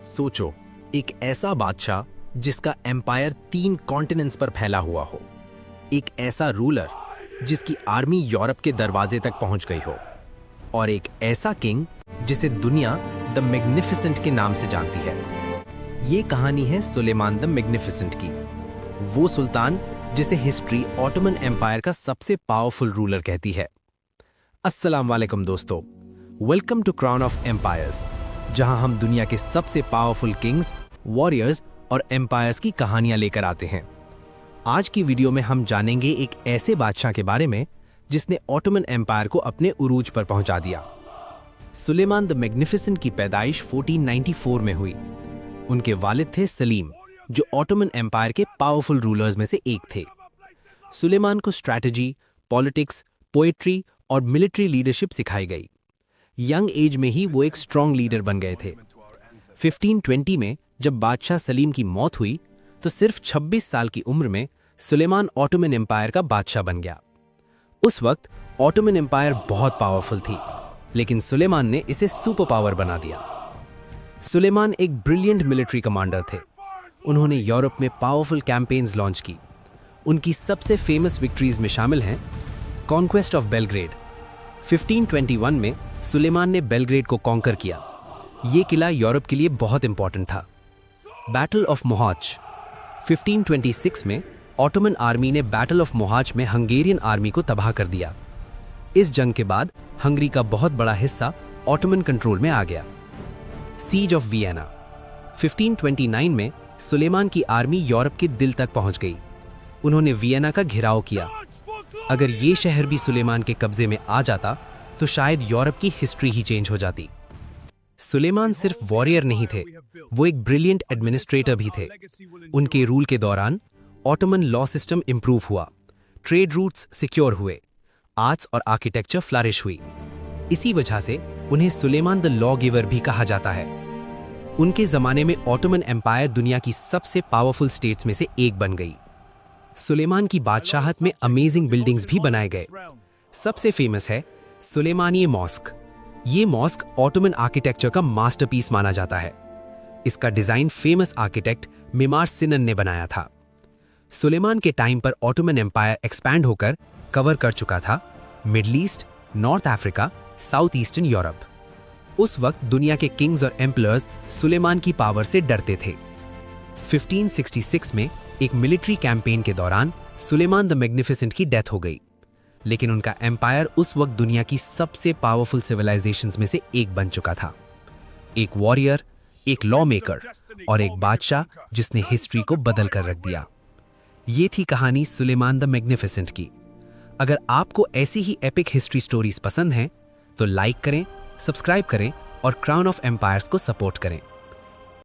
सोचो, एक ऐसा बादशाह जिसका एम्पायर 3 कॉन्टिनेंट्स पर फैला हुआ हो, एक ऐसा रूलर जिसकी आर्मी यूरोप के दरवाजे तक पहुंच गई हो, और एक ऐसा किंग जिसे दुनिया द मैग्निफिसेंट के नाम से जानती है। ये कहानी है सुलेमान द मैग्निफिसेंट की, वो सुल्तान जिसे हिस्ट्री ऑटोमन एम्पायर का सबसे पावरफुल रूलर कहती है। अस्सलाम वालेकुम दोस्तों, welcome to Crown of Empires, जहां हम दुनिया के सबसे पावरफुल किंग्स, वॉरियर्स और एम्पायर्स की कहानियां लेकर आते हैं। आज की वीडियो में हम जानेंगे एक ऐसे बादशाह के बारे में जिसने ऑटोमन एम्पायर को अपने उरूज पर पहुंचा दिया। सुलेमान द मैग्निफिसेंट की पैदाइश 1494 में हुई। उनके वालिद थे सलीम, जो ऑटोमन एम्पायर के पावरफुल रूलर्स में से एक थे। सुलेमान को स्ट्रैटेजी, पॉलिटिक्स, पोएट्री और मिलिट्री लीडरशिप सिखाई गई। यंग एज में ही वो एक स्ट्रॉन्ग लीडर बन गए थे। 1520 में जब बादशाह सलीम की मौत हुई तो सिर्फ 26 साल की उम्र में सुलेमान ऑटोमन एम्पायर का बादशाह बन गया। उस वक्त ऑटोमन एम्पायर बहुत पावरफुल थी, लेकिन सुलेमान ने इसे सुपर पावर बना दिया। सुलेमान एक ब्रिलियंट मिलिट्री कमांडर थे। उन्होंने यूरोप में पावरफुल कैंपेन्स लॉन्च की। उनकी सबसे फेमस विक्ट्रीज में शामिल हैं कॉन्क्वेस्ट ऑफ बेलग्रेड। 1521 में सुलेमान ने बेलग्रेड को कॉन्कर किया। ये किला यूरोप के लिए बहुत इंपॉर्टेंट था। बैटल ऑफ मोहाच 1526 में ऑटोमन आर्मी ने बैटल ऑफ मोहाच में हंगेरियन आर्मी को तबाह कर दिया। इस जंग के बाद हंगरी का बहुत बड़ा हिस्सा ऑटोमन कंट्रोल में आ गया। सीज ऑफ वियना 1529 में सुलेमान की आर्मी यूरोप के दिल तक पहुंच गई। उन्होंने वियना का घेराव किया। अगर ये शहर भी सुलेमान के कब्जे में आ जाता तो शायद यूरोप की हिस्ट्री ही चेंज हो जाती। सुलेमान सिर्फ वॉरियर नहीं थे, वो एक ब्रिलियंट एडमिनिस्ट्रेटर भी थे। उनके रूल के दौरान ऑटोमन लॉ सिस्टम इंप्रूव हुआ, ट्रेड रूट्स सिक्योर हुए, आर्ट्स और आर्किटेक्चर फ्लरिश हुई। इसी वजह से उन्हें सुलेमान द लॉ गिवर भी कहा जाता है। उनके जमाने में ऑटोमन एम्पायर दुनिया की सबसे पावरफुल स्टेट्स में से एक बन गई। सुलेमान की बादशाहत में अमेजिंग बिल्डिंग्स भी बनाए गए। सबसे फेमस है सुलेमानी मॉस्क। ये मॉस्क ऑटोमन आर्किटेक्चर का मास्टरपीस माना जाता है। इसका डिजाइन फेमस आर्किटेक्ट मिमार सिनन ने बनाया था। सुलेमान के टाइम पर ऑटोमन एम्पायर एक्सपैंड होकर कवर कर चुका था middle east, north Africa, south eastern Europe. उस वक्त दुनिया के किंग्स और एम्पलर्स सुलेमान की पावर से डरते थे। 1566 में एक मिलिट्री कैंपेन के दौरान सुलेमान द मैग्निफिसेंट की डेथ हो गई, लेकिन उनका एम्पायर उस वक्त दुनिया की सबसे पावरफुल सिविलाइजेशंस में से एक बन चुका था। एक वॉरियर, एक लॉ मेकर और एक बादशाह जिसने हिस्ट्री को बदल कर रख दिया। ये थी कहानी सुलेमान द मैग्निफिसेंट की। अगर आपको ऐसी ही एपिक हिस्ट्री स्टोरीज पसंद हैं तो लाइक करें, सब्सक्राइब करें और क्राउन ऑफ एम्पायर्स को सपोर्ट करें।